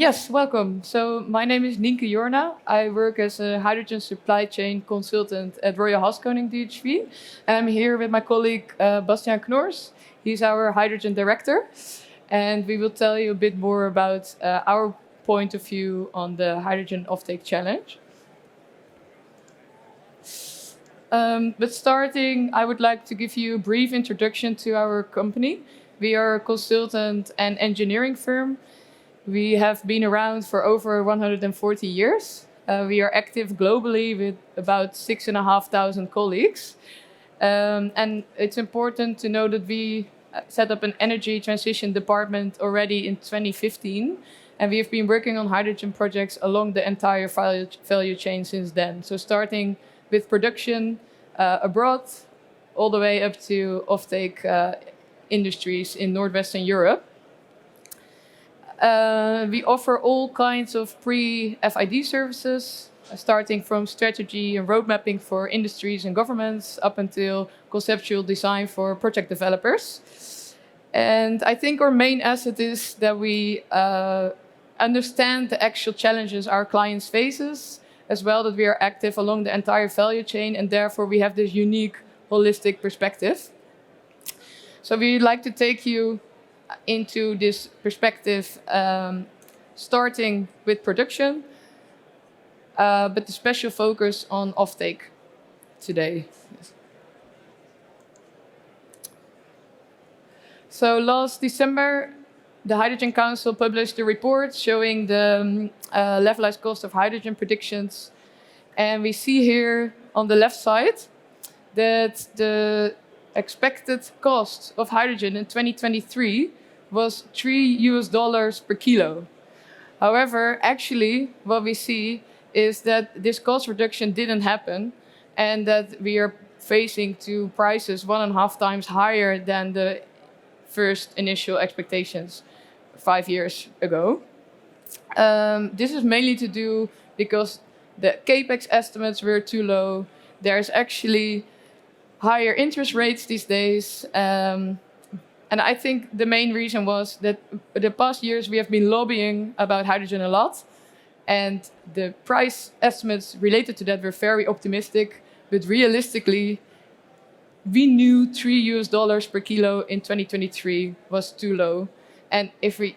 Yes, welcome. So my name is Nienke Jorna. I work as a hydrogen supply chain consultant at Royal HaskoningDHV. And I'm here with my colleague Bastian Knoors. He's our hydrogen director. And we will tell you a bit more about our point of view on the hydrogen offtake challenge. But starting, I would like to give you a brief introduction to our company. We are a consultant and engineering firm. We have been around for over 140 years. We are active globally with about 6,500 colleagues. And it's important to know that we set up an energy transition department already in 2015. And we have been working on hydrogen projects along the entire value chain since then. So starting with production abroad, all the way up to offtake industries in Northwestern Europe. We offer all kinds of pre-FID services, starting from strategy and road mapping for industries and governments up until conceptual design for project developers. And I think our main asset is that we understand the actual challenges our clients faces, as well that we are active along the entire value chain, and therefore we have this unique holistic perspective. So we'd like to take you into this perspective, starting with production, but the special focus on offtake today. So last December, the Hydrogen Council published a report showing the levelized cost of hydrogen predictions. And we see here on the left side that the expected cost of hydrogen in 2023 was $3 per kilo. However, actually, what we see is that this cost reduction didn't happen and that we are facing to prices 1.5 times higher than the first initial expectations 5 years ago. This is mainly to do because the capex estimates were too low. There's actually higher interest rates these days. And I think the main reason was that the past years we have been lobbying about hydrogen a lot. And the price estimates related to that were very optimistic. But realistically, we knew $3 per kilo in 2023 was too low. And if we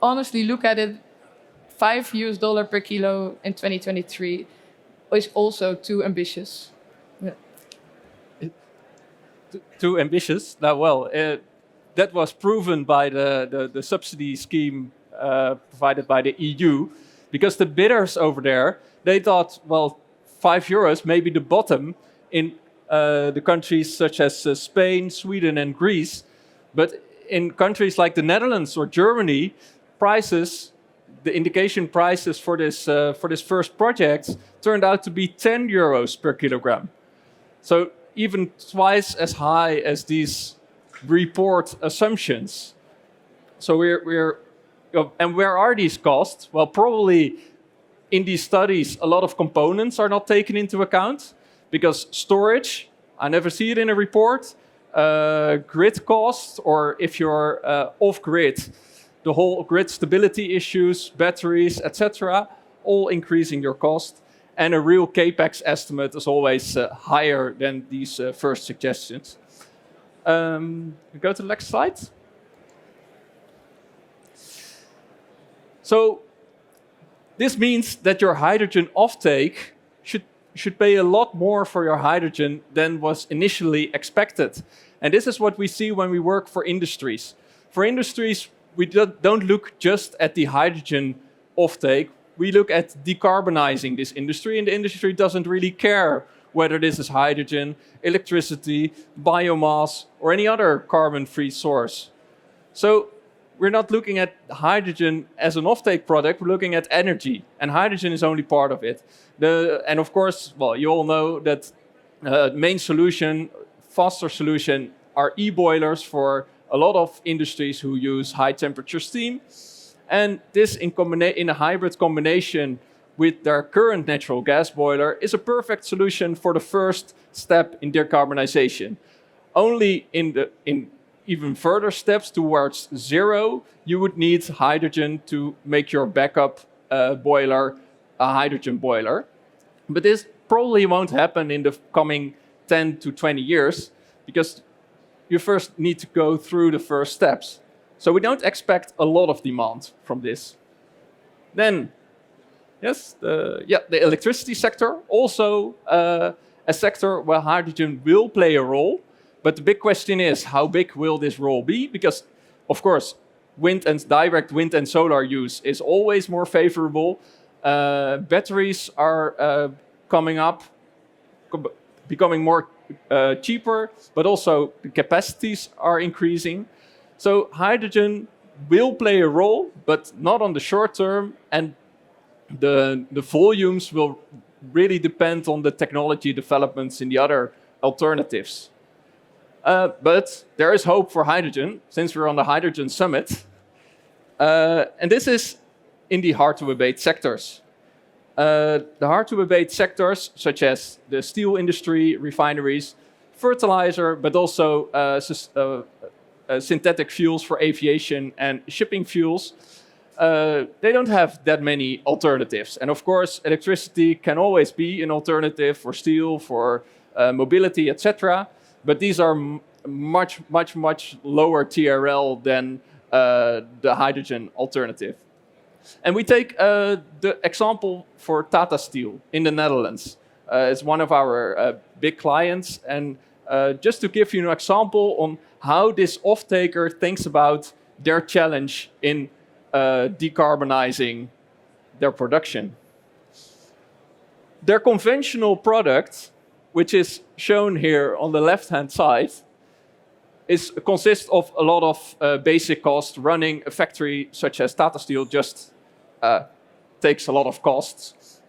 honestly look at it, $5 per kilo in 2023 is also too ambitious. Yeah. Too ambitious? Now, well, that was proven by the subsidy scheme provided by the EU, because the bidders over there, they thought, well, €5 may be the bottom in the countries such as Spain, Sweden, and Greece. But in countries like the Netherlands or Germany, prices, the indication prices for this first project turned out to be €10 per kilogram. So even twice as high as these report assumptions. So and where are these costs? Well, probably in these studies, a lot of components are not taken into account, because storage, I never see it in a report, grid cost, or if you're off-grid, the whole grid stability issues, batteries, etc., all increasing your cost. And a real capex estimate is always higher than these first suggestions. Go to the next slide. So this means that your hydrogen offtake should pay a lot more for your hydrogen than was initially expected. And this is what we see when we work for industries. For industries, we don't look just at the hydrogen offtake. We look at decarbonizing this industry, and the industry doesn't really care whether this is hydrogen, electricity, biomass, or any other carbon-free source. So we're not looking at hydrogen as an offtake product, we're looking at energy, and hydrogen is only part of it. And of course, well, you all know that the main solution, faster solution, are e-boilers for a lot of industries who use high-temperature steam. And this in a hybrid combination with their current natural gas boiler is a perfect solution for the first step in decarbonization. Only in even further steps towards zero, you would need hydrogen to make your backup boiler a hydrogen boiler. But this probably won't happen in the coming 10 to 20 years because you first need to go through the first steps. So we don't expect a lot of demand from this. Then, yes, the electricity sector, also a sector where hydrogen will play a role. But the big question is, how big will this role be? Because, of course, direct wind and solar use is always more favorable. Batteries are coming up, becoming more cheaper, but also the capacities are increasing. So hydrogen will play a role, but not on the short term, and the volumes will really depend on the technology developments in the other alternatives. But there is hope for hydrogen, since we're on the Hydrogen Summit. And this is in the hard-to-abate sectors. The hard-to-abate sectors, such as the steel industry, refineries, fertilizer, but also synthetic fuels for aviation and shipping fuels, they don't have that many alternatives. And of course, electricity can always be an alternative for steel, for mobility, etc. But these are much lower TRL than the hydrogen alternative. And we take the example for Tata Steel in the Netherlands. It's one of our big clients. And just to give you an example on how this off-taker thinks about their challenge in decarbonizing their production. Their conventional product, which is shown here on the left-hand side, consists of a lot of basic costs. Running a factory such as Tata Steel just takes a lot of costs.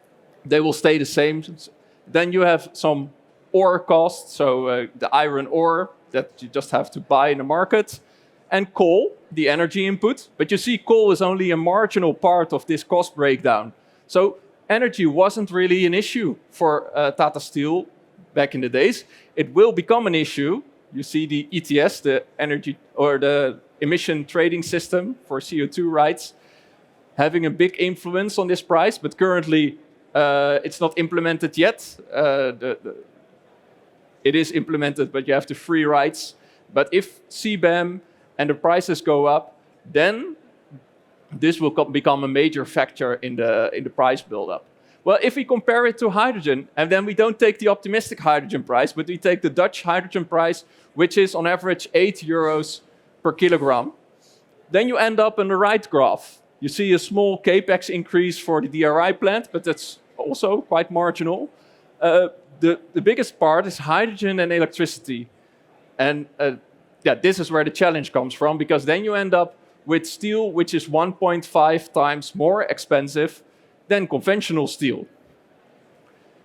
They will stay the same. Then you have some ore costs, so the iron ore that you just have to buy in the market, and coal, the energy input. But you see, coal is only a marginal part of this cost breakdown. So energy wasn't really an issue for Tata Steel back in the days. It will become an issue. You see the ETS, the energy or the emission trading system for CO2 rights, having a big influence on this price, but currently it's not implemented yet. It is implemented, but you have the free rights. But if CBAM and the prices go up, then this will become a major factor in the price buildup. Well, if we compare it to hydrogen, and then we don't take the optimistic hydrogen price, but we take the Dutch hydrogen price, which is on average 8 euros per kilogram, then you end up in the right graph. You see a small capex increase for the DRI plant, but that's also quite marginal. The biggest part is hydrogen and electricity. And this is where the challenge comes from, because then you end up with steel, which is 1.5 times more expensive than conventional steel.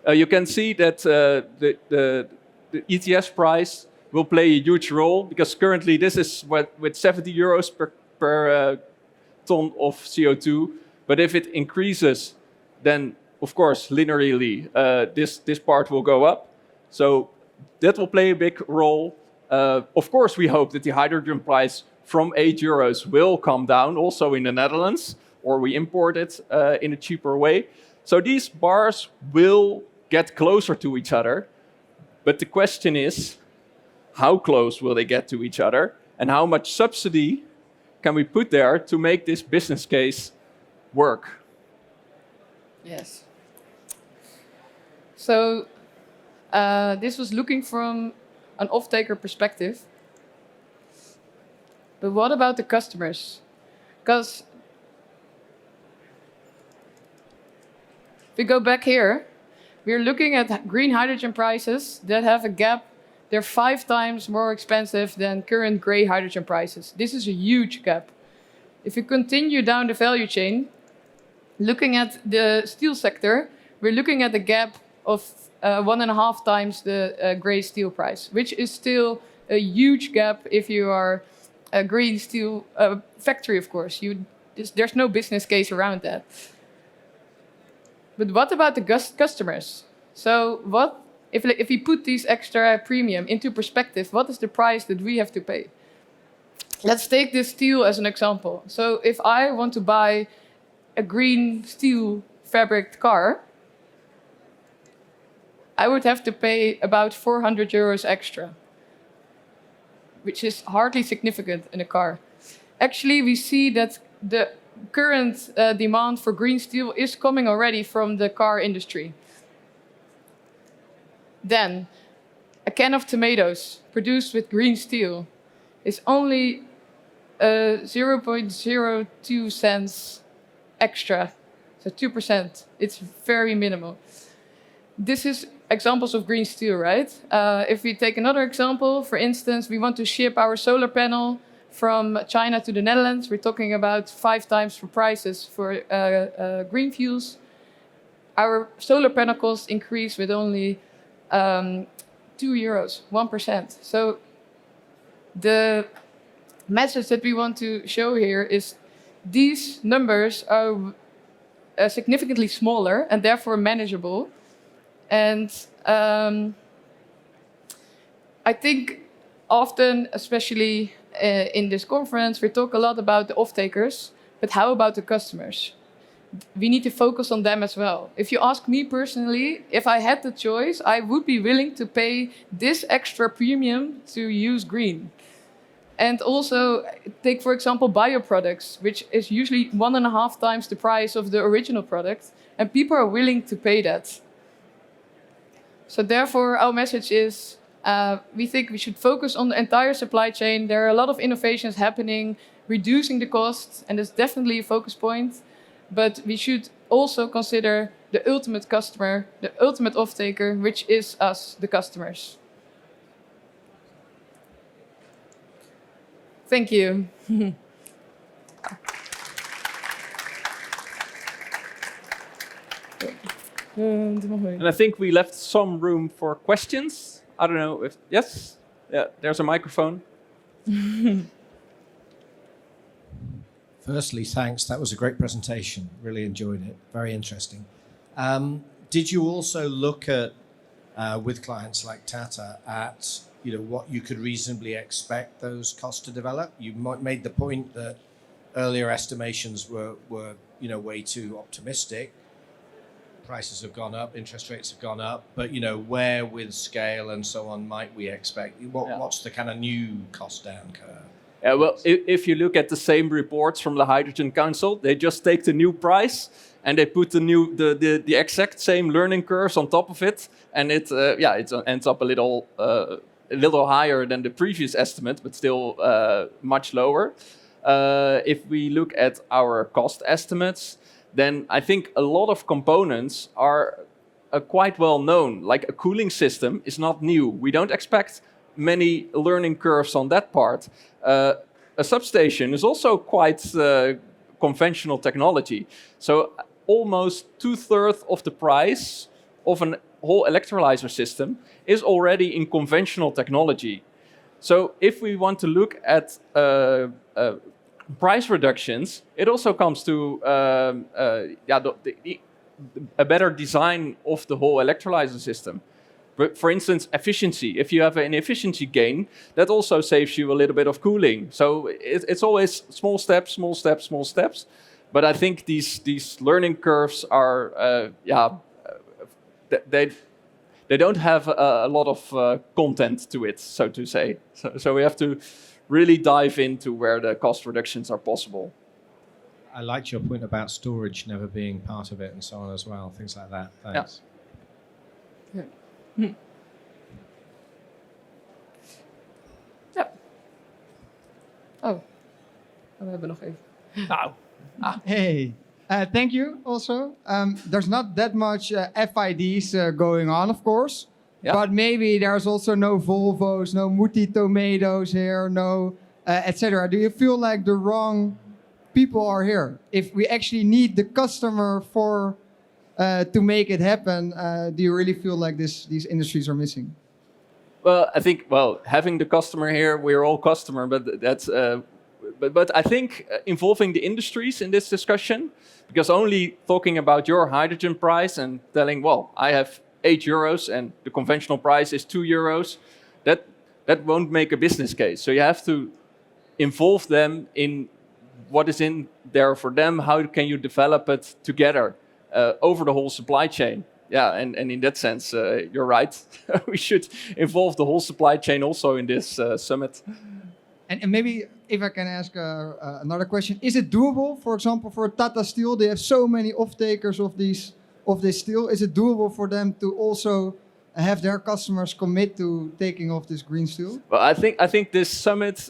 You can see that the ETS price will play a huge role, because currently this is with 70 euros per ton of CO2. But if it increases, then of course linearly this part will go up. So that will play a big role. Of course, we hope that the hydrogen price from 8 euros will come down also in the Netherlands, or we import it in a cheaper way. So these bars will get closer to each other. But the question is, how close will they get to each other? And how much subsidy can we put there to make this business case work? Yes. So this was looking from an off-taker perspective. But what about the customers? Because if we go back here, we're looking at green hydrogen prices that have a gap. They're 5 times more expensive than current gray hydrogen prices. This is a huge gap. If we continue down the value chain, looking at the steel sector, we're looking at a gap of 1.5 times the gray steel price, which is still a huge gap if you are a green steel factory, of course. There's no business case around that. But what about the customers? So what if we put these extra premium into perspective, what is the price that we have to pay? let's take this steel as an example. So if I want to buy a green steel fabric car, I would have to pay about 400 euros extra, which is hardly significant in a car. Actually, we see that the current demand for green steel is coming already from the car industry. Then, a can of tomatoes produced with green steel is only 0.02 cents extra, so 2%. It's very minimal. This is examples of green steel, right? If we take another example, for instance, we want to ship our solar panel from China to the Netherlands. We're talking about 5 times the prices for green fuels. Our solar panel costs increase with only 2 euros, 1%. So the message that we want to show here is these numbers are significantly smaller and therefore manageable. And I think often, especially in this conference, we talk a lot about the off-takers, but how about the customers? We need to focus on them as well. If you ask me personally, if I had the choice, I would be willing to pay this extra premium to use green. And also, take for example bioproducts, which is usually 1.5 times the price of the original product, and people are willing to pay that. So therefore, our message is, we think we should focus on the entire supply chain. There are a lot of innovations happening, reducing the costs, and it's definitely a focus point. But we should also consider the ultimate customer, the ultimate off-taker, which is us, the customers. Thank you. And I think we left some room for questions. I don't know if, yes? Yeah, there's a microphone. Firstly, thanks. That was a great presentation. Really enjoyed it. Very interesting. Did you also look at, with clients like Tata, at what you could reasonably expect those costs to develop? You made the point that earlier estimations were way too optimistic. Prices have gone up, interest rates have gone up, but where with scale and so on might we expect? What's the kind of new cost down curve? Yeah, well, if you look at the same reports from the Hydrogen Council, they just take the new price and they put the exact same learning curves on top of it, and it ends up a little higher than the previous estimate, but still much lower. If we look at our cost estimates, then I think a lot of components are quite well known. Like a cooling system is not new. We don't expect many learning curves on that part. A substation is also quite conventional technology. So almost 2/3 of the price of a whole electrolyzer system is already in conventional technology. So if we want to look at price reductions, it also comes to a better design of the whole electrolyzer system. But for instance, efficiency. If you have an efficiency gain, that also saves you a little bit of cooling. So it's always small steps, small steps, small steps. But I think these learning curves are, they don't have a lot of content to it, so to say. So we have to really dive into where the cost reductions are possible. I liked your point about storage never being part of it and so on as well, things like that. Thanks. Yeah. Ja. Oh, we hebben nog even. Nou. Hey, thank you also. There's not that much FIDs going on, of course. Yeah. But maybe there's also no Volvos, no Mutti tomatoes here, no etc. Do you feel like the wrong people are here? If we actually need the customer for to make it happen, do you really feel like these industries are missing? Well, I think having the customer here, we're all customer, but that's. But I think involving the industries in this discussion, because only talking about your hydrogen price and telling, I have 8 euros and the conventional price is 2 euros, that won't make a business case. So you have to involve them in what is in there for them. How can you develop it together over the whole supply chain? Yeah, and in that sense, you're right. We should involve the whole supply chain also in this summit. And maybe if I can ask another question, is it doable, for example, for Tata Steel? They have so many off-takers of this steel. Is it doable for them to also have their customers commit to taking off this green steel? Well, I think this summit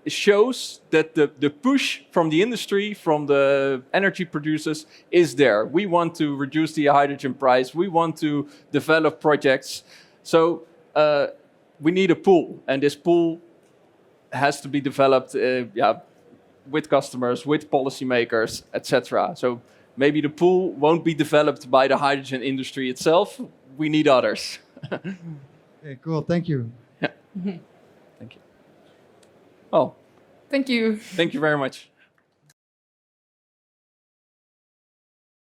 shows that the push from the industry, from the energy producers, is there. We want to reduce the hydrogen price. We want to develop projects. So we need a pool, and this pool has to be developed with customers, with policymakers, etc. So maybe the pool won't be developed by the hydrogen industry itself. We need others. Okay, cool. Thank you. Yeah. Thank you. Oh, Thank you. thank you very much.